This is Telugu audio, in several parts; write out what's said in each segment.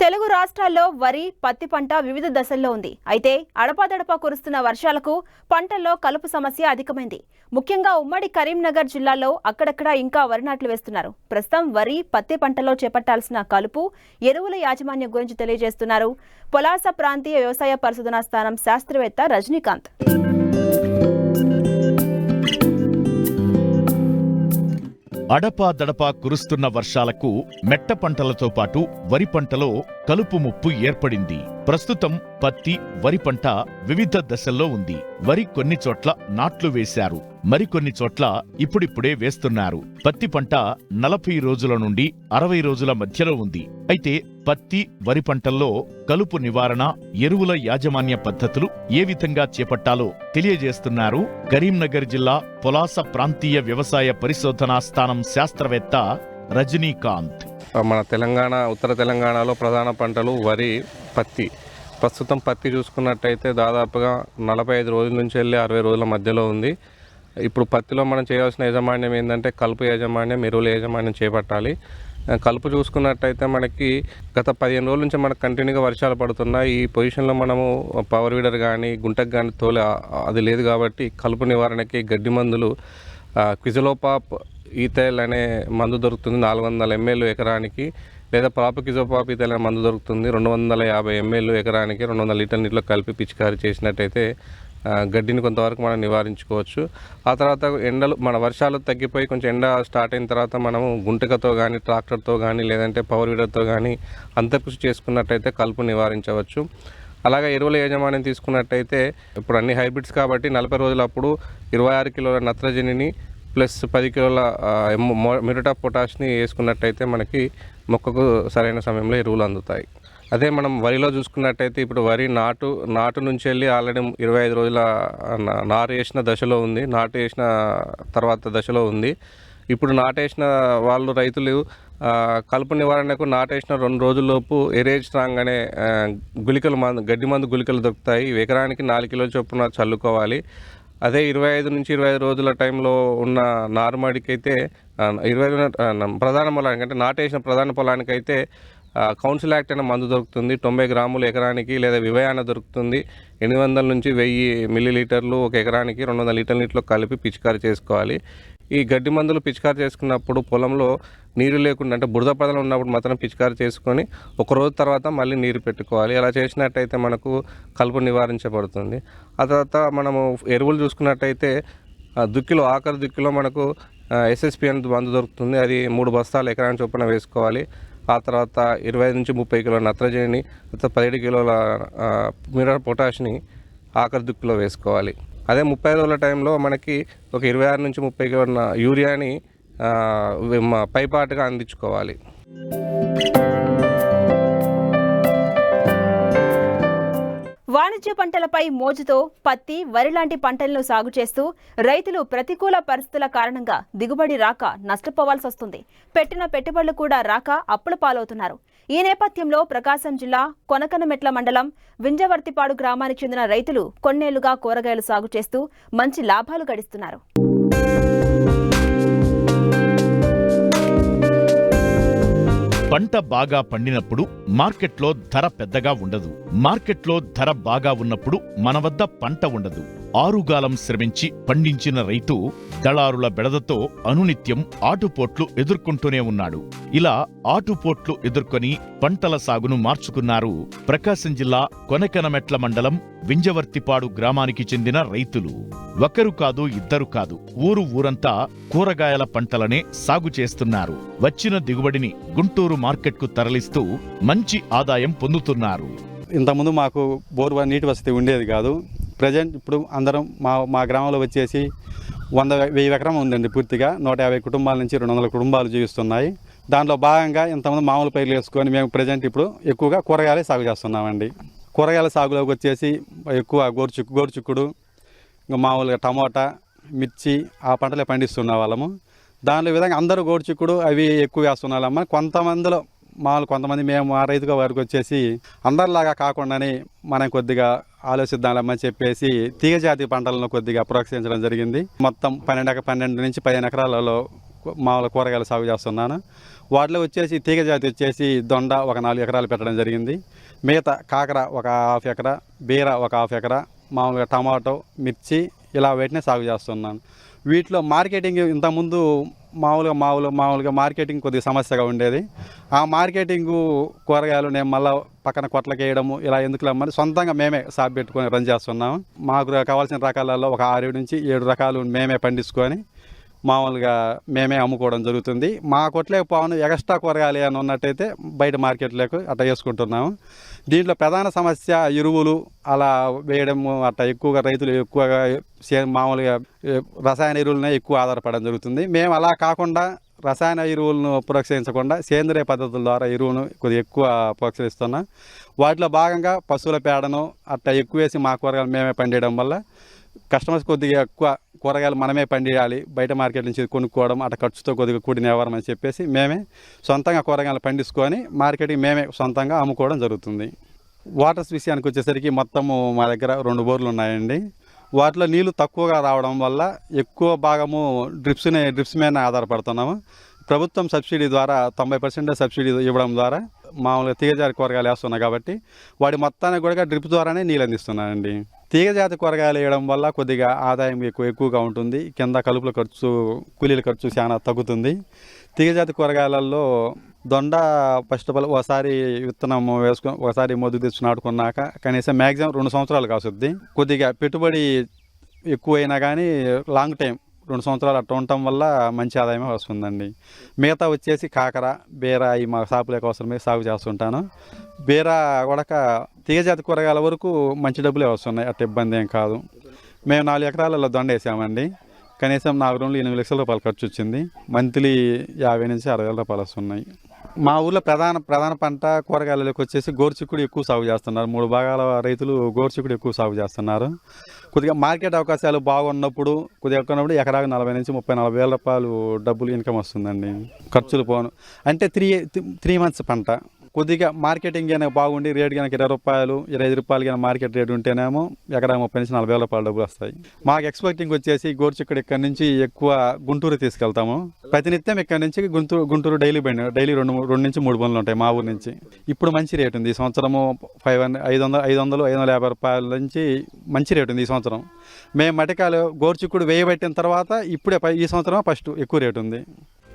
తెలుగు రాష్ట్రాల్లో వరి, పత్తి పంట వివిధ దశల్లో ఉంది. అయితే అడపాదడపా కురుస్తున్న వర్షాలకు పంటల్లో కలుపు సమస్య అధికమైంది. ముఖ్యంగా ఉమ్మడి కరీంనగర్ జిల్లాలో అక్కడక్కడ ఇంకా వరి నాట్లు వేస్తున్నారు. ప్రస్తుతం వరి, పత్తి పంటలో చేపట్టాల్సిన కలుపు, ఎరువుల యాజమాన్యం గురించి తెలియజేస్తున్నారు పొలాస ప్రాంతీయ వ్యవసాయ పరిశోధనా స్థానం శాస్త్రవేత్త రజనీకాంత్. అడపాదడపా కురుస్తున్న వర్షాలకు మెట్ట పంటలతో పాటు వరి పంటలో కలుపు ముప్పు ఏర్పడింది. ప్రస్తుతం పత్తి, వరి పంట వివిధ దశల్లో ఉంది. వరి కొన్ని చోట్ల నాట్లు వేశారు, మరికొన్ని చోట్ల ఇప్పుడిప్పుడే వేస్తున్నారు. పత్తి పంట 40 రోజుల నుండి 60 రోజుల మధ్యలో ఉంది. అయితే పత్తి, వరి పంటల్లో కలుపు నివారణ, ఎరువుల యాజమాన్య పద్ధతులు ఏ విధంగా చేపట్టాలో తెలియజేస్తున్నారు కరీంనగర్ జిల్లా పొలాస ప్రాంతీయ వ్యవసాయ పరిశోధనా స్థానం శాస్త్రవేత్త రజనీకాంత్. మన తెలంగాణ, ఉత్తర తెలంగాణలో ప్రధాన పంటలు వరి, పత్తి. ప్రస్తుతం పత్తి చూసుకున్నట్టయితే దాదాపుగా 45 రోజుల నుంచి వెళ్ళి 60 రోజుల మధ్యలో ఉంది. ఇప్పుడు పత్తిలో మనం చేయాల్సిన యాజమాన్యం ఏంటంటే కలుపు యాజమాన్యం, ఎరువుల యాజమాన్యం చేపట్టాలి. కలుపు చూసుకున్నట్టయితే మనకి గత 15 రోజుల నుంచి మనకు కంటిన్యూగా వర్షాలు పడుతున్నాయి. ఈ పొజిషన్లో మనము పవర్ వీడర్ కానీ గుంటకు కానీ అది లేదు కాబట్టి కలుపు నివారణకి గడ్డి మందులు క్విజలోపాప్ ఈథైల్ అనే మందు దొరుకుతుంది 400 ml ఎకరానికి, లేదా ప్రాపకిజోపాప్ ఈథైల్ అనే మందు దొరుకుతుంది 250 ml ఎకరానికి 200 లీటర్ల నీటిలో కలిపి పిచికారీ చేసినట్టయితే గడ్డిని కొంతవరకు మనం నివారించుకోవచ్చు. ఆ తర్వాత మన వర్షాలు తగ్గిపోయి కొంచెం ఎండ స్టార్ట్ అయిన తర్వాత మనము గుంటకతో కానీ, ట్రాక్టర్తో కానీ, లేదంటే పవర్ వీడర్తో కానీ అంతర్కృషి చేసుకున్నట్టయితే కలుపు నివారించవచ్చు. అలాగే ఎరువుల యాజమాన్యం తీసుకున్నట్టయితే ఇప్పుడు అన్ని హైబ్రిడ్స్ కాబట్టి 40 రోజులప్పుడు 26 కిలోల నత్రజనిని ప్లస్ 10 కిలోల మ్యూరేట్ ఆఫ్ పొటాష్ని వేసుకున్నట్టయితే మనకి మొక్కకు సరైన సమయంలో ఎరువులు అందుతాయి. అదే మనం వరిలో చూసుకున్నట్టయితే ఇప్పుడు వరి నాటు నుంచి వెళ్ళి ఆల్రెడీ 25 రోజుల నారు వేసిన దశలో ఉంది, నాటు వేసిన తర్వాత దశలో ఉంది. ఇప్పుడు నాటేసిన రైతులు కలుపు నివారణకు నాటేసిన 2 రోజుల్లోపు ఎరేజ్ స్ట్రాంగ్ అనే గడ్డి మందు గుళికలు దొరుకుతాయి. ఎకరానికి 4 కిలోల చొప్పున చల్లుకోవాలి. అదే 25 నుంచి 20 రోజుల టైంలో ఉన్న నారుమడికి అయితే 20 ప్రధాన పొలానికి అంటే నాటేసిన ప్రధాన పొలానికైతే కౌన్సిల్ యాక్ట్ అనే మందు దొరుకుతుంది 90 గ్రాములు ఎకరానికి, లేదా వివయాన దొరుకుతుంది 800 నుంచి 1000 మిల్లీలీటర్లు ఒక ఎకరానికి 200 లీటర్ల నీటిలో కలిపి పిచికారీ చేసుకోవాలి. ఈ గడ్డి మందులు పిచికారీ చేసుకున్నప్పుడు పొలంలో నీరు లేకుండా అంటే బురద పదలు ఉన్నప్పుడు మాత్రం పిచికారీ చేసుకొని ఒక రోజు తర్వాత మళ్ళీ నీరు పెట్టుకోవాలి. అలా చేసినట్టయితే మనకు కలుపు నివారించబడుతుంది. ఆ తర్వాత మనము ఎరువులు చూసుకున్నట్టయితే ఆఖరి దుక్కిలో మనకు SSP అనేది మందు దొరుకుతుంది. అది 3 బస్తాలు ఎకరానికి చొప్పున వేసుకోవాలి. ఆ తర్వాత 25 నుంచి 30 కిలోల నత్రజనిని, 17 కిలోల మ్యూరేట్ పొటాష్ని ఆఖరి దుక్కిలో వేసుకోవాలి. అదే 30 రోజుల టైంలో మనకి ఒక 26 నుంచి 30 కిలోల యూరియాని పైపాటుగా అందించుకోవాలి. వాణిజ్య పంటలపై మోజుతో పత్తి, వరి లాంటి పంటలను సాగు చేస్తూ రైతులు ప్రతికూల పరిస్థితుల కారణంగా దిగుబడి రాక నష్టపోవాల్సి వస్తుంది. పెట్టిన పెట్టుబడులు కూడా రాక అప్పుల పాలవుతున్నారు. ఈ నేపథ్యంలో ప్రకాశం జిల్లా కొనకనమెట్ల మండలం వింజవర్తిపాడు గ్రామానికి చెందిన రైతులు కొన్నేళ్లుగా కూరగాయలు సాగు చేస్తూ మంచి లాభాలు గడిస్తున్నారు. పంట బాగా పండినప్పుడు మార్కెట్లో ధర పెద్దగా ఉండదు. మార్కెట్లో ధర బాగా ఉన్నప్పుడు మన వద్ద పంట ఉండదు. ఆరుగాలం శ్రమించి పండించిన రైతు దళారుల బెడదతో అనునిత్యం ఆటుపోట్లు ఎదుర్కొంటూనే ఉన్నాడు. ఇలా ఆటుపోట్లు ఎదుర్కొని పంటల సాగును మార్చుకున్నారు ప్రకాశం జిల్లా కొనకనమెట్ల మండలం వింజవర్తిపాడు గ్రామానికి చెందిన రైతులు. ఒకరు కాదు, ఇద్దరు కాదు, ఊరంతా కూరగాయల పంటలనే సాగు చేస్తున్నారు. వచ్చిన దిగుబడిని గుంటూరు మార్కెట్కు తరలిస్తూ మంచి ఆదాయం పొందుతున్నారు. ఇంతకుముందు మాకు బోరు నీటి వసతి ఉండేది కాదు. ప్రజెంట్ ఇప్పుడు అందరం మా గ్రామంలో వచ్చేసి 100,000 ఎకరం ఉందండి. పూర్తిగా 150 కుటుంబాల నుంచి 200 కుటుంబాలు జీవిస్తున్నాయి. దాంట్లో భాగంగా ఇంతమంది మామూలు పైర్లు వేసుకొని మేము ప్రజెంట్ ఇప్పుడు ఎక్కువగా కూరగాయలే సాగు చేస్తున్నామండి. కూరగాయల సాగులోకి వచ్చేసి ఎక్కువ గోరుచిక్కుడు, ఇంకా మామూలుగా టమోటా, మిర్చి ఆ పంటలే పండిస్తున్న వాళ్ళము. దానిలో విధంగా అందరూ గోరుచిక్కుడు అవి ఎక్కువ వేస్తున్న వాళ్ళమ్మ. కొంతమంది మేము ఆ రైతుగా వారికి వచ్చేసి అందరిలాగా కాకుండానే మనం కొద్దిగా ఆలోచిద్దామని చెప్పేసి తీగజాతి పంటలను కొద్దిగా ప్రోత్సహించడం జరిగింది. మొత్తం 12 నుంచి 15 ఎకరాలలో మామూలు కూరగాయలు సాగు చేస్తున్నాను. వాటిలో వచ్చేసి తీగ జాతి వచ్చేసి దొండ ఒక 4 ఎకరాలు పెట్టడం జరిగింది. మిగతా కాకర ఒక 1/2 ఎకరా, బీర ఒక 1/2 ఎకరా, మామూలుగా టమాటో, మిర్చి ఇలా వీటిని సాగు చేస్తున్నాను. వీటిలో మార్కెటింగ్ ఇంతకుముందు మామూలుగా మార్కెటింగ్ కొద్దిగా సమస్యగా ఉండేది. ఆ మార్కెటింగు కూరగాయలు నేను మళ్ళీ పక్కన కొట్లకి వేయడము ఇలా ఎందుకు లేమని సొంతంగా మేమే షాప్ పెట్టుకొని రన్ చేస్తున్నాము. మాకు కావాల్సిన రకాలలో ఒక 6 నుంచి 7 రకాలు మేమే పండించుకొని మామూలుగా మేమే అమ్ముకోవడం జరుగుతుంది. మా కొట్లేక పోను ఎక్స్ట్రా కూరగాయలు ఏమైనా ఉన్నట్టయితే బయట మార్కెట్లోకి అట్లా వేసుకుంటున్నాము. దీంట్లో ప్రధాన సమస్య ఎరువులు అలా వేయడము, అట్లా ఎక్కువగా రైతులు ఎక్కువగా మామూలుగా రసాయన ఎరువులనే ఎక్కువ ఆధారపడడం జరుగుతుంది. మేము అలా కాకుండా రసాయన ఎరువులను ప్రోత్సహించకుండా సేంద్రియ పద్ధతుల ద్వారా ఎరువును కొద్దిగా ఎక్కువ ప్రోత్సహిస్తున్నాం. వాటిలో భాగంగా పశువుల పేడను అట్లా ఎక్కువ వేసి మా కూరగాయలు మేమే పండియడం వల్ల కస్టమర్స్ కొద్దిగా ఎక్కువ కూరగాయలు మనమే పండియాలి, బయట మార్కెట్ నుంచి కొనుక్కోవడం అట్లా ఖర్చుతో కొద్దిగా కూడిన వ్యవహారం అని చెప్పేసి మేమే సొంతంగా కూరగాయలు పండించుకొని మార్కెట్కి మేమే సొంతంగా అమ్ముకోవడం జరుగుతుంది. వాటర్స్ విషయానికి వచ్చేసరికి మొత్తము మా దగ్గర 2 బోర్లు ఉన్నాయండి. వాటిలో నీళ్లు తక్కువగా రావడం వల్ల ఎక్కువ భాగము డ్రిప్స్ మీద ఆధారపడుతున్నాము. ప్రభుత్వం సబ్సిడీ ద్వారా 90% సబ్సిడీ ఇవ్వడం ద్వారా మామూలుగా తీగజాతి కూరగాయలు వేస్తున్నాయి కాబట్టి వాటి మొత్తానికి కూడా డ్రిప్ ద్వారానే నీళ్ళు అందిస్తున్నానండి. తీగజాతి కూరగాయలు వేయడం వల్ల కొద్దిగా ఆదాయం ఎక్కువగా ఉంటుంది. కింద కలుపుల ఖర్చు, కూలీల ఖర్చు చాలా తగ్గుతుంది. తీగజాతి కూరగాయలలో దొండ ఫస్ట్ ఆఫ్ ఆల్ ఒకసారి విత్తనం వేసుకొని ఒకసారి మొదలు తెచ్చి నాటుకున్నాక కనీసం మ్యాక్సిమం 2 సంవత్సరాలు కాసుద్ది. కొద్దిగా పెట్టుబడి ఎక్కువైనా కానీ లాంగ్ టైం 2 సంవత్సరాలు అట్లా ఉండటం వల్ల మంచి ఆదాయమే వస్తుందండి. మిగతా వచ్చేసి కాకర, బీర ఈ మా షాపులకు అవసరమే సాగు చేస్తుంటాను. బీర కూడా తీగజాతి కూరగాయల వరకు మంచి డబ్బులే వస్తున్నాయి, అట్లా ఇబ్బంది ఏం కాదు. మేము 4 ఎకరాలలో దొండ వేసామండి. కనీసం నాకు 8 లక్షల రూపాయలు ఖర్చు వచ్చింది. మంత్లీ 50 నుంచి 60 వేల రూపాయలు వస్తున్నాయి. మా ఊర్లో ప్రధాన పంట కూరగాయలకు వచ్చేసి గోరుచిక్కుడు ఎక్కువ సాగు చేస్తున్నారు. 3 భాగాల రైతులు గోరుచిక్కుడు ఎక్కువ సాగు చేస్తున్నారు. కొద్దిగా మార్కెట్ అవకాశాలు బాగున్నప్పుడు కొద్దిగా ఎక్కున్నప్పుడు ఎకరాకు 40 నుంచి 30-40 వేల రూపాయలు డబ్బులు ఇన్కమ్ వస్తుందండి. ఖర్చులు పోను అంటే 3 మంత్స్ పంట. కొద్దిగా మార్కెటింగ్ కనుక బాగుండి రేటు కనుక 20 రూపాయలు 25 రూపాయలు కనుక మార్కెట్ రేటు ఉంటేనేమో ఎకరా 30 నుంచి 40 వేల రూపాయల డబ్బులు వస్తాయి. మాకు ఎక్స్పోర్టింగ్ వచ్చేసి గోరుచిక్కుడు ఇక్కడ నుంచి ఎక్కువ గుంటూరు తీసుకెళ్తాము. ప్రతినిత్యం ఇక్కడ నుంచి గుంటూరు డైలీ 2 నుంచి 3 బండ్లు ఉంటాయి మా ఊరు నుంచి. ఇప్పుడు మంచి రేటు ఉంది. ఈ సంవత్సరము 550 రూపాయల నుంచి మంచి రేటు ఉంది ఈ సంవత్సరం. మేము మటకాలు గోరుచిక్కుడు వేయబట్టిన తర్వాత ఇప్పుడే ఈ సంవత్సరం ఫస్ట్ ఎక్కువ రేటు ఉంది.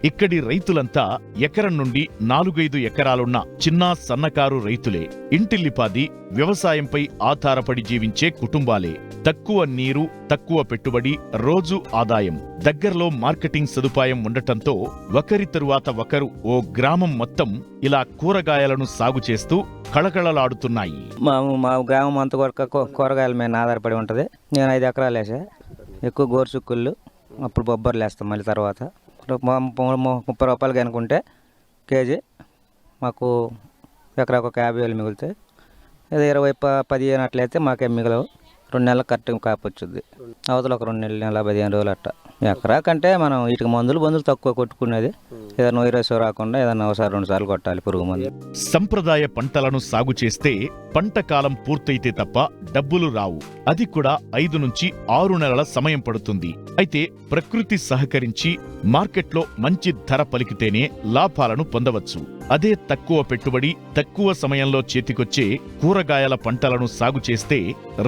ఇక్కడి రైతులంతా ఎకరం నుండి 4-5 ఎకరాలున్న చిన్న సన్నకారు రైతులే. ఇంటిల్లిపాది వ్యవసాయంపై ఆధారపడి జీవించే కుటుంబాలే. తక్కువ నీరు, తక్కువ పెట్టుబడి, రోజు ఆదాయం. దగ్గరలో మార్కెటింగ్ సదుపాయం ఉండటంతో ఒకరి తరువాత ఒకరు ఓ గ్రామం మొత్తం ఇలా కూరగాయలను సాగు చేస్తూ కళకళలాడుతున్నాయి. మా గ్రామం అంతా కూరగాయల మీద ఆధారపడి ఉంటుంది. నేను 5 ఎకరాలు వేసా. ఎక్కువ గోరుచిక్కుళ్ళు, అప్పుడు బొబ్బర్లు వేస్తాం. మళ్ళీ తర్వాత 30 రూపాయలకి అనుకుంటే కేజీ మాకు ఎకరాకు ఒక 50,000 మిగులుతాయి. ఏదో 20-15 అట్లయితే మాకేం మిగలవు. 2 నెలల కరెక్ట్ కాపు వచ్చుద్ది. అవతల ఒక 2 నెలల 15 రోజులు అట్ట. ఎకరా కంటే మనం వీటికి మందులు తక్కువ కొట్టుకునేది. ఏదైనా వైరస్ రాకుండా ఏదైనా ఒకసారి 2 సార్లు కొట్టాలి పురుగు మందు. సంప్రదాయ పంటలను సాగు చేస్తే పంట కాలం పూర్తయితే తప్ప డబ్బులు రావు. అది కూడా 5 నుంచి 6 నెలల సమయం పడుతుంది. అయితే ప్రకృతి సహకరించి మార్కెట్లో మంచి ధర పలికితేనే లాభాలను పొందవచ్చు. అదే తక్కువ పెట్టుబడి, తక్కువ సమయంలో చేతికొచ్చే కూరగాయల పంటలను సాగు చేస్తే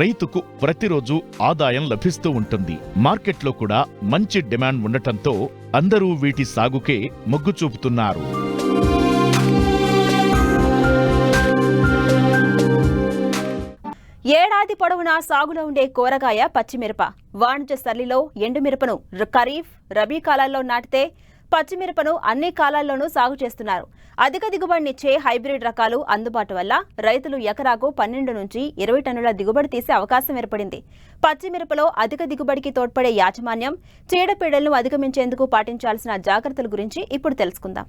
రైతుకు ప్రతిరోజు ఆదాయం లభిస్తూ ఉంటుంది. మార్కెట్లో కూడా మంచి డిమాండ్ ఉండటంతో అందరూ వీటి సాగుకే మొగ్గు చూపుతున్నారు. ఏడాది పొడవునా సాగులో ఉండే కూరగాయ పచ్చిమిరప. వాణిజ్య సరళిలో ఎండుమిరపను ఖరీఫ్, రబీ కాలాల్లో నాటితే పచ్చిమిరపను అన్ని కాలాల్లోనూ సాగు చేస్తున్నారు. అధిక దిగుబడినిచ్చే హైబ్రిడ్ రకాలు అందుబాటు వల్ల రైతులు ఎకరాకు 12 నుంచి 20 టన్నుల దిగుబడి తీసే అవకాశం ఏర్పడింది. పచ్చిమిరపలో అధిక దిగుబడికి తోడ్పడే యాజమాన్యం, చీడపీడలను అధిగమించేందుకు పాటించాల్సిన జాగ్రత్తల గురించి ఇప్పుడు తెలుసుకుందాం.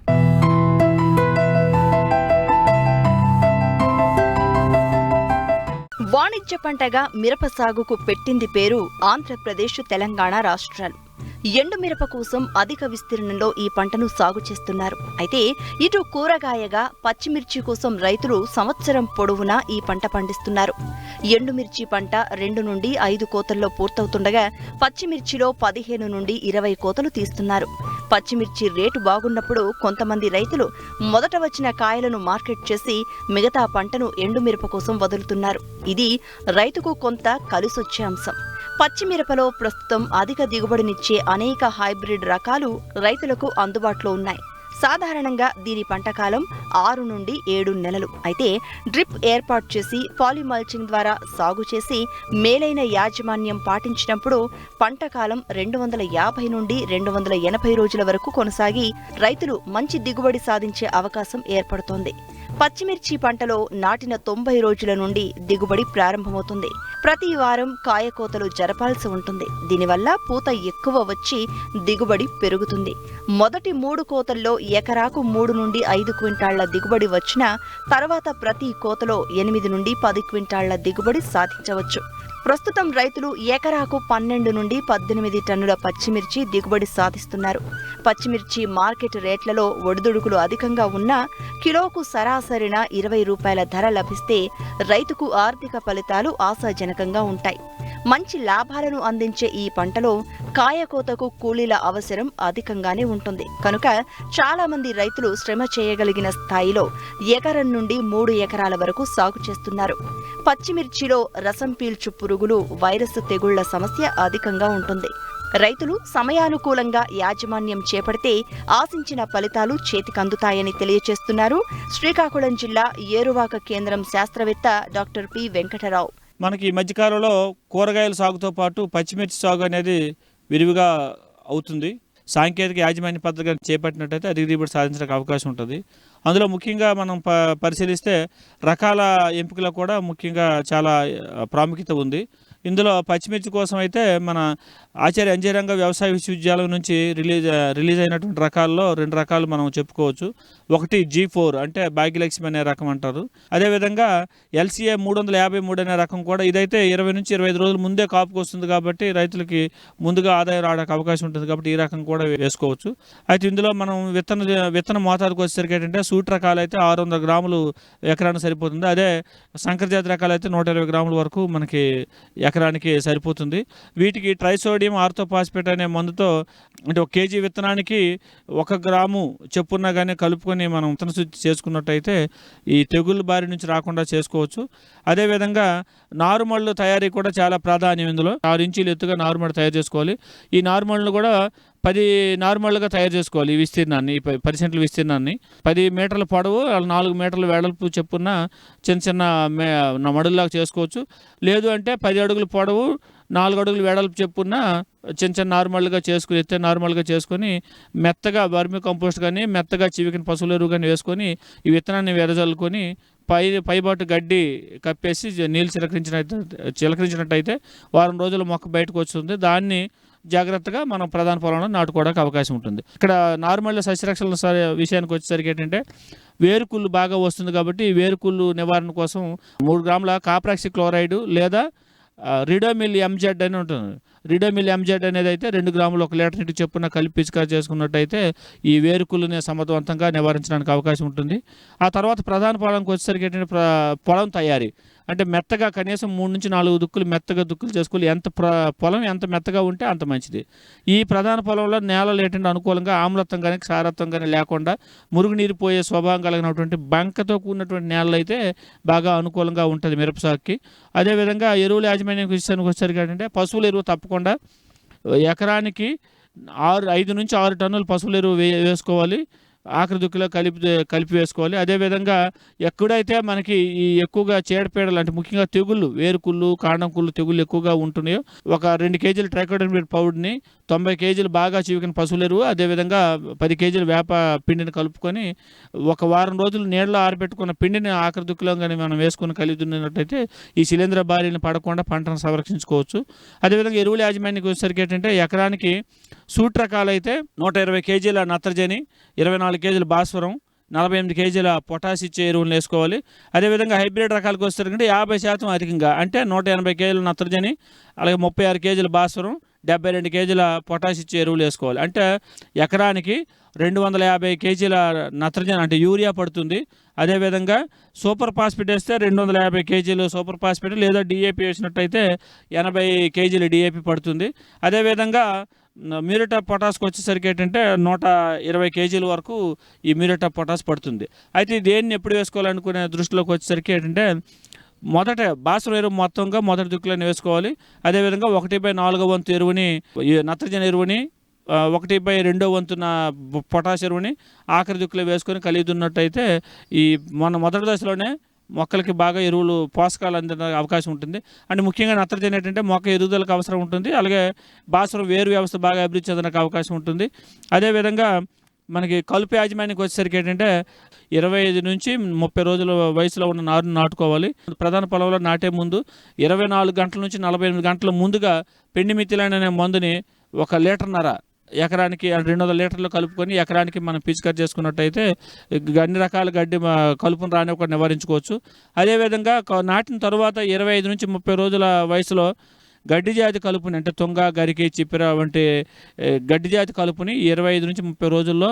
వాణిజ్య పంటగా మిరప సాగుకు పెట్టింది పేరు ఆంధ్రప్రదేశ్, తెలంగాణ రాష్ట్రాలు. ఎండు మిరప కోసం అధిక విస్తీర్ణంలో ఈ పంటను సాగు చేస్తున్నారు. అయితే ఇటు కూరగాయగా పచ్చిమిర్చి కోసం రైతులు సంవత్సరం పొడవునా ఈ పంట పండిస్తున్నారు. ఎండుమిర్చి పంట 2 నుండి 5 కోతల్లో పూర్తవుతుండగా పచ్చిమిర్చిలో 15 నుండి 20 కోతలు తీస్తున్నారు. పచ్చిమిర్చి రేటు బాగున్నప్పుడు కొంతమంది రైతులు మొదట వచ్చిన కాయలను మార్కెట్ చేసి మిగతా పంటను ఎండుమిరప కోసం వదులుతున్నారు. ఇది రైతుకు కొంత కలిసొచ్చే అంశం. పచ్చిమిరపలో ప్రస్తుతం అధిక దిగుబడినిచ్చే అనేక హైబ్రిడ్ రకాలు రైతులకు అందుబాటులో ఉన్నాయి. సాధారణంగా దీని పంటకాలం 6 నుండి 7 నెలలు. అయితే డ్రిప్ ఏర్పాటు చేసి పాలిమల్చింగ్ ద్వారా సాగు చేసి మేలైన యాజమాన్యం పాటించినప్పుడు పంటకాలం 250 నుండి 280 రోజుల వరకు కొనసాగి రైతులు మంచి దిగుబడి సాధించే అవకాశం ఏర్పడుతోంది. పచ్చిమిర్చి పంటలో నాటిన 90 రోజుల నుండి దిగుబడి ప్రారంభమవుతుంది. ప్రతి వారం కాయకోతలు జరపాల్సి ఉంటుంది. దీనివల్ల పూత ఎక్కువ వచ్చి దిగుబడి పెరుగుతుంది. మొదటి 3 కోతల్లో ఎకరాకు 3 నుండి 5 క్వింటాళ్ల దిగుబడి వచ్చినా తర్వాత ప్రతి కోతలో 8 నుండి 10 క్వింటాళ్ల దిగుబడి సాధించవచ్చు. ప్రస్తుతం రైతులు ఎకరాకు 12 నుండి 18 టన్నుల పచ్చిమిర్చి దిగుబడి సాధిస్తున్నారు. పచ్చిమిర్చి మార్కెట్ రేట్లలో ఒడిదుడుకులు అధికంగా ఉన్నా కిలోకు సరాసరిన 20 రూపాయల ధర లభిస్తే రైతుకు ఆర్థిక ఫలితాలు ఆశాజనకంగా ఉంటాయి. మంచి లాభాలను అందించే ఈ పంటలో కాయకోతకు కూలీల అవసరం అధికంగానే ఉంటుంది. కనుక చాలా మంది రైతులు శ్రమ చేయగలిగిన స్థాయిలో ఎకరం నుండి 3 ఎకరాల వరకు సాగు చేస్తున్నారు. పచ్చిమిర్చిలో రసం పీల్చు పురుగులు, వైరస్ తెగుళ్ల సమస్య అధికంగా ఉంటుంది. రైతులు సమయానుకూలంగా యాజమాన్యం చేపడితే ఆశించిన ఫలితాలు చేతికందుతాయని తెలియజేస్తున్నారు శ్రీకాకుళం జిల్లా ఏరువాక కేంద్రం శాస్త్రవేత్త డాక్టర్ పి వెంకటరావు. మనకి ఈ మధ్యకాలంలో కూరగాయల సాగుతో పాటు పచ్చిమిర్చి సాగు అనేది విరివిగా అవుతుంది. సాంకేతిక యాజమాన్య పద్ధతిగా చేపట్టినట్టయితే అధిక దిగుబడి సాధించడానికి అవకాశం ఉంటుంది. అందులో ముఖ్యంగా మనం పరిశీలిస్తే రకాల ఎంపికలో కూడా ముఖ్యంగా చాలా ప్రాముఖ్యత ఉంది. ఇందులో పచ్చిమిర్చి కోసం అయితే మన ఆచార్య అంజయ్య వ్యవసాయ విశ్వవిద్యాలయం నుంచి రిలీజ్ అయినటువంటి రకాల్లో 2 రకాలు మనం చెప్పుకోవచ్చు. ఒకటి G4 అంటే భాగ్యలక్ష్మి అనే రకం అంటారు. అదేవిధంగా LCA 353 అనే రకం కూడా, ఇదైతే 20 నుంచి 25 రోజుల ముందే కాపుకు వస్తుంది కాబట్టి రైతులకి ముందుగా ఆదాయం రావడానికి అవకాశం ఉంటుంది కాబట్టి ఈ రకం కూడా వేసుకోవచ్చు. అయితే ఇందులో మనం విత్తన మోతాదుకు వచ్చేసరికి ఏంటంటే సూట్ రకాలు అయితే 600 గ్రాములు ఎకరానికి సరిపోతుంది. అదే సంకరజాతి రకాలు అయితే 120 గ్రాముల వరకు మనకి ఎకరానికి సరిపోతుంది. వీటికి ట్రైసోడియం ఆర్థోపాస్పేట్ అనే మందుతో అంటే 1 కేజీ విత్తనానికి 1 గ్రాము చెప్పున్నా కానీ కలుపుకొని మనం విత్తన శుద్ధి చేసుకున్నట్టయితే ఈ తెగుళ్ళ బారి నుంచి రాకుండా చేసుకోవచ్చు. అదేవిధంగా నారుమళ్ళు తయారీ కూడా చాలా ప్రాధాన్యం. ఇందులో 6 ఇంచీలు ఎత్తుగా నారుమళ్ళు తయారు చేసుకోవాలి. ఈ నారుమళ్ళను కూడా 10 నార్మల్గా తయారు చేసుకోవాలి. ఈ విస్తీర్ణాన్ని 10 సెంట్ల విస్తీర్ణాన్ని 10 మీటర్ల పొడవు 4 మీటర్ల వెడల్పు చెప్పున్న చిన్న మడుల్లాగా చేసుకోవచ్చు. లేదు అంటే 10 అడుగుల పొడవు 4 అడుగులు వెడల్పు చెప్పున్న చిన్న నార్మల్గా చేసుకుని ఎత్తే నార్మల్గా చేసుకొని మెత్తగా వర్మి కంపోస్ట్ కానీ మెత్తగా చివికిన పశువుల ఎరువు కానీ వేసుకొని ఈ విత్తనాన్ని వెదజల్లుకొని పైబాటు గడ్డి కప్పేసి నీళ్ళు చిలకరించినట్టయితే వారం రోజుల మొక్క బయటకు వస్తుంది. దాన్ని జాగ్రత్తగా మనం ప్రధాన పొలంలో నాటుకోవడానికి అవకాశం ఉంటుంది. ఇక్కడ నార్మల్గా సస్యరక్షణ విషయానికి వచ్చేసరికి ఏంటంటే వేరుకుళ్ళు బాగా వస్తుంది కాబట్టి వేరుకుళ్ళు నివారణ కోసం 3 గ్రాముల కాప్రాక్సి క్లోరైడ్ లేదా రిడోమిల్ ఎంజెడ్ అని ఉంటుంది. రిడోమిల్ ఎంజెడ్ అనేది అయితే 2 గ్రాములు 1 లీటర్ నీటికి చొప్పున కలిపి పిచికారి చేసుకున్నట్టయితే ఈ వేరుకుళ్ళని సమర్థవంతంగా నివారించడానికి అవకాశం ఉంటుంది. ఆ తర్వాత ప్రధాన పొలంకి వచ్చేసరికి ఏంటంటే పొలం తయారీ అంటే మెత్తగా కనీసం 3 నుంచి 4 దుక్కులు మెత్తగా దుక్కులు చేసుకోవాలి. పొలం ఎంత మెత్తగా ఉంటే అంత మంచిది. ఈ ప్రధాన పొలంలో నేలలు ఏంటంటే అనుకూలంగా ఆమ్లత్వం కానీ సారత్వం కానీ లేకుండా మురుగునీరు పోయే స్వభావం కలిగినటువంటి బంకతో కూడినటువంటి నేలలు అయితే బాగా అనుకూలంగా ఉంటుంది మిరప సాగుకి. అదేవిధంగా ఎరువుల యాజమాన్యం విషయానికి వచ్చేసరికి ఏంటంటే పశువుల ఎరువు తప్పకుండా ఎకరానికి 5 నుంచి 6 టన్నుల పశువుల ఎరువు వేసుకోవాలి. ఆఖరి దుక్కులో కలిపి వేసుకోవాలి. అదేవిధంగా ఎక్కడైతే మనకి ఈ ఎక్కువగా చీడపీడలు అంటే ముఖ్యంగా తెగుళ్ళు వేరుకుళ్ళు కాండం కుళ్ళు తెగుళ్ళు ఎక్కువగా ఉంటున్నాయో 2 కేజీల ట్రైకోడర్మా పౌడర్ని 90 కేజీలు బాగా చివికిన పశువుల ఎరువు అదేవిధంగా 10 కేజీల వేప పిండిని కలుపుకొని 1 వారం రోజులు నీళ్ళలో ఆరబెట్టుకున్న పిండిని ఆఖరి దుక్కులో కానీ మనం వేసుకుని కలిపి దున్నినట్టయితే ఈ శిలీంధ్ర బారిని పడకుండా పంటను సంరక్షించుకోవచ్చు. అదేవిధంగా ఎరువుల యాజమాన్యానికి వచ్చేసరికి ఏంటంటే ఎకరానికి సూట్ రకాలైతే 120 కేజీల నత్రజని 24 కేజీల భాస్వరం 48 కేజీల పొటాష్ ఇచ్చే ఎరువులు వేసుకోవాలి. అదేవిధంగా హైబ్రిడ్ రకాలకు వచ్చేసరికి 50% అధికంగా అంటే 180 కేజీల నత్రజని అలాగే 36 కేజీల భాస్వరం 72 కేజీల పొటాష్ ఇచ్చే ఎరువులు వేసుకోవాలి. అంటే ఎకరానికి 250 కేజీల నత్రజని అంటే యూరియా పడుతుంది. అదేవిధంగా సూపర్ ఫాస్ఫేట్ వేస్తే 250 కేజీలు సూపర్ ఫాస్ఫేట్ లేదా డిఏపి వేసినట్టయితే 80 కేజీలు డిఏపి పడుతుంది. అదేవిధంగా మ్యూరేట్ ఆఫ్ పొటాస్కి వచ్చేసరికి ఏంటంటే 120 కేజీల వరకు ఈ మ్యూరేట్ ఆఫ్ పొటాస్ పడుతుంది. అయితే దేన్ని ఎప్పుడు వేసుకోవాలనుకునే దృష్టిలోకి వచ్చేసరికి ఏంటంటే మొదట భాస్వరం ఎరువు మొత్తంగా మొదటి దిక్కులను వేసుకోవాలి. అదేవిధంగా 1/4 వంతు ఎరువుని నత్రజని ఎరువుని 1/2 వంతున పొటాష్ ఎరువుని ఆఖరి దిక్కులో వేసుకొని కలిగి దున్నట్టయితే ఈ మొదటి దశలోనే మొక్కలకి బాగా ఎరువులు పోషకాలు అందడానికి అవకాశం ఉంటుంది. అంటే ముఖ్యంగా నత్రజని ఏంటంటే మొక్క ఎదుగుదలకు అవసరం ఉంటుంది. అలాగే భాస్వరం వేరు వ్యవస్థ బాగా అభివృద్ధి చెందడానికి అవకాశం ఉంటుంది. అదేవిధంగా మనకి కలుపు యాజమాన్యానికి వచ్చేసరికి ఏంటంటే 25 నుంచి 30 రోజుల వయసులో ఉన్న నారుని నాటుకోవాలి. ప్రధాన పొలంలో నాటే ముందు 24 గంటల నుంచి 48 గంటల ముందుగా పెండిమిథిలిన్ అనే మందుని 1 లీటర్న్నర ఎకరానికి 200 లీటర్లు కలుపుకొని ఎకరానికి మనం పిచికారీ చేసుకున్నట్టయితే అన్ని రకాల గడ్డి కలుపును రానివ్వకుండా నివారించుకోవచ్చు. అదేవిధంగా నాటిన తర్వాత 25 నుంచి 30 రోజుల వయసులో గడ్డి జాతి కలుపుని అంటే తుంగ, గరికి, చిప్పిర వంటి గడ్డి జాతి కలుపుని 25 నుంచి 30 రోజుల్లో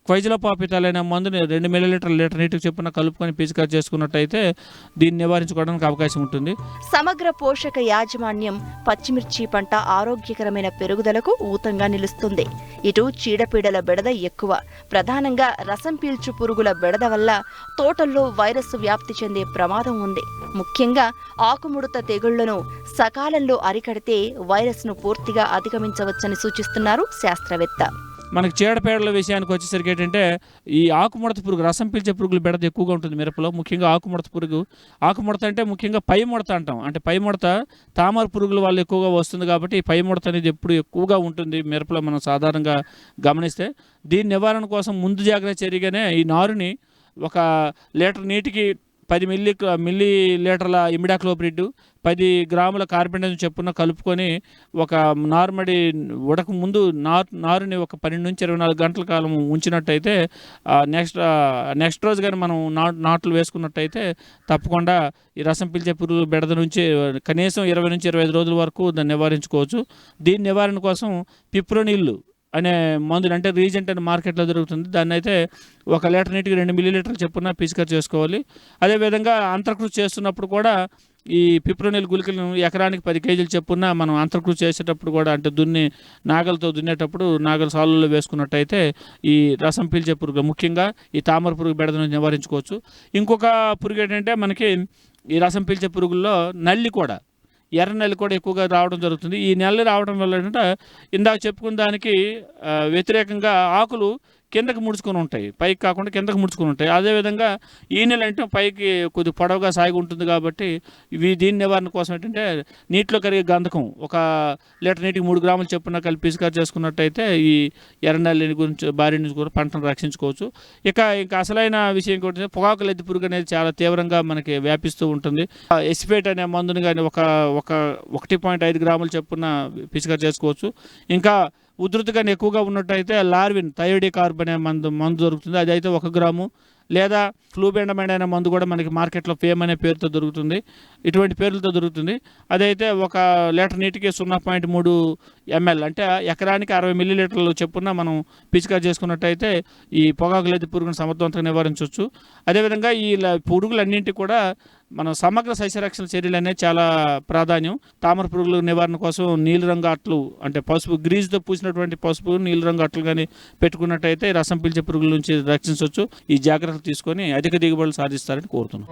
క్వైజలోపాపితాల్ అనే మందుని 2 మిల్లీలీటర్ల లీటర్ నీటికి చొప్పున కలుపుకొని పిచికారీ చేసుకున్నట్టయితే దీన్ని నివారించుకోవడానికి అవకాశం ఉంటుంది. సమగ్ర పోషక యాజమాన్యం పచ్చిమిర్చి పంట ఆరోగ్యకరమైన పెరుగుదలకు ఊతంగా నిలుస్తుంది. ఇటు చీడపీడల బెడద ఎక్కువ, ప్రధానంగా రసం పీల్చు పురుగుల బెడద వల్ల తోటల్లో వైరస్ వ్యాప్తి చెందే ప్రమాదం ఉంది. ముఖ్యంగా ఆకుముడత తెగుళ్లను సకాలంలో అరికడితే వైరస్ను పూర్తిగా అధిగమించవచ్చని సూచిస్తున్నారు శాస్త్రవేత్త. మనకి చీడపీడల విషయానికి వచ్చేసరికి ఏంటంటే ఈ ఆకుముడత పురుగు, రసం పీల్చే పురుగులు బెడద ఎక్కువగా ఉంటుంది మిరపలో. ముఖ్యంగా ఆకుముడత పురుగు. ఆకుముడత అంటే ముఖ్యంగా పై ముడత అంటాం. అంటే పై ముడత తామర పురుగుల వల్ల ఎక్కువగా వస్తుంది కాబట్టి ఈ పై ముడత అనేది ఎప్పుడు ఎక్కువగా ఉంటుంది మిరపలో మనం సాధారణంగా గమనిస్తే. దీని నివారణ కోసం ముందు జాగ్రత్త చర్యగానే ఈ నారుని 1 లీటర్ నీటికి 10 మిల్లీ లీటర్ల ఇమిడాక్లోప్రిడ్, 10 గ్రాముల కార్బెండజం చొప్పున కలుపుకొని ఒక నార్మడి ఉడక ముందు నారుని 12 నుంచి 24 గంటల కాలం ఉంచినట్టయితే నెక్స్ట్ రోజు కానీ మనం నాట్లు వేసుకున్నట్టయితే తప్పకుండా ఈ రసం పీల్చే పురుగు బెడద నుంచి కనీసం 20 నుంచి 25 రోజుల వరకు దాన్ని నివారించుకోవచ్చు. దీని నివారణ కోసం పిప్రోనిల్ అనే మందులు అంటే రీజెంట్ అనే మార్కెట్లో దొరుకుతుంది. దాన్ని అయితే 1 లీటర్ నీటికి 2 మిల్లీలీటర్లు చొప్పున పిచికారీ చేసుకోవాలి. అదేవిధంగా అంతర్కృషి చేస్తున్నప్పుడు కూడా ఈ పిప్రోనిల్ గుళికలను ఎకరానికి 10 కేజీలు చొప్పున మనం అంతర్కృషి చేసేటప్పుడు కూడా అంటే నాగలతో దున్నేటప్పుడు నాగల సాలుల్లో వేసుకున్నట్టయితే ఈ రసం పీల్చే పురుగు ముఖ్యంగా ఈ తామర పురుగు బెడదను నివారించుకోవచ్చు. ఇంకొక పురుగు ఏంటంటే మనకి ఈ రసం పీల్చే పురుగుల్లో నల్లి కూడా, ఎర్ర నెల్లి కూడా ఎక్కువగా రావడం జరుగుతుంది. ఈ నెల్లి రావడం వల్ల ఏంటంటే ఇందాక చెప్పుకున్న దానికి వ్యతిరేకంగా ఆకులు కిందకి ముడుచుకొని ఉంటాయి, పైకి కాకుండా కిందకి ముడుచుకొని ఉంటాయి. అదేవిధంగా ఈ నెల అంటే పైకి కొద్ది పొడవుగా సాగి ఉంటుంది కాబట్టి దీని నివారణ కోసం ఏంటంటే నీటిలో కరిగే గంధకం 1 లీటర్ నీటికి 3 గ్రాములు చొప్పున కలిపి పిచికారీ చేసుకున్నట్టయితే ఈ ఎర్రనల్లి గురించి బారి నుంచి కూడా పంటను రక్షించుకోవచ్చు. ఇంకా అసలైన విషయం ఏంటంటే పొగాకు లద్దె పురుగు అనేది చాలా తీవ్రంగా మనకి వ్యాపిస్తూ ఉంటుంది. ఎసిఫేట్ అనే మందుని కానీ 1.5 గ్రాములు చొప్పున పిచికారీ చేసుకోవచ్చు. ఇంకా ఉధృతిగా ఎక్కువగా ఉన్నట్టయితే లార్విన్ థయోడికార్బ్ అనే మందు దొరుకుతుంది. అది అయితే 1 గ్రాము, లేదా ఫ్లూబెండమైడ్ అనే మందు కూడా మనకి మార్కెట్లో ఫేమ్ అనే పేరుతో దొరుకుతుంది. ఇటువంటి పేర్లతో దొరుకుతుంది. అదైతే 1 లీటర్ నీటికి 0.3 ml అంటే ఎకరానికి 60 మిల్లీలీటర్లు చొప్పున మనం పిచికారీ చేసుకున్నట్టయితే ఈ పొగాకు లద్దె పురుగును సమర్థవంతంగా నివారించవచ్చు. అదేవిధంగా ఈ పురుగులన్నింటికి కూడా మనం సమగ్ర సస్యరక్షణ చర్యలు అనేది చాలా ప్రాధాన్యం. తామర పురుగుల నివారణ కోసం నీలిరంగు అట్లు అంటే పసుపు గ్రీజ్తో పూసినటువంటి పసుపు నీలిరంగు అట్లు కానీ పెట్టుకున్నట్టయితే రసం పీల్చే పురుగుల నుంచి రక్షించవచ్చు. ఈ జాగ్రత్తలు తీసుకొని అధిక దిగుబడులు సాధిస్తారని కోరుతున్నాం.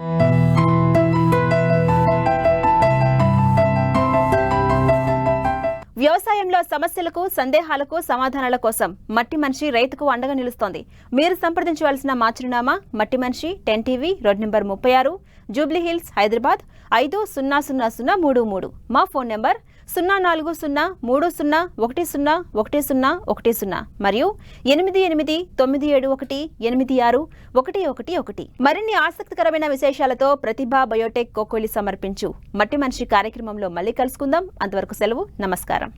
వ్యవసాయంలో సమస్యలకు, సందేహాలకు సమాధానాల కోసం మట్టి మనిషి రైతుకు అండగా నిలుస్తోంది. మీరు సంప్రదించవలసిన మా చిరునామా మట్టి మనిషి 10 TV, road number 36, Jubilee hills, Hyderabad 500033. మా ఫోన్ నెంబర్ 0403010110 మరియు 8897186111. మరిన్ని ఆసక్తికరమైన విశేషాలతో ప్రతిభ బయోటెక్ కోకోలి సమర్పించు మట్టి మనిషి కార్యక్రమంలో మళ్ళీ కలుసుకుందాం. అంతవరకు సెలవు, నమస్కారం.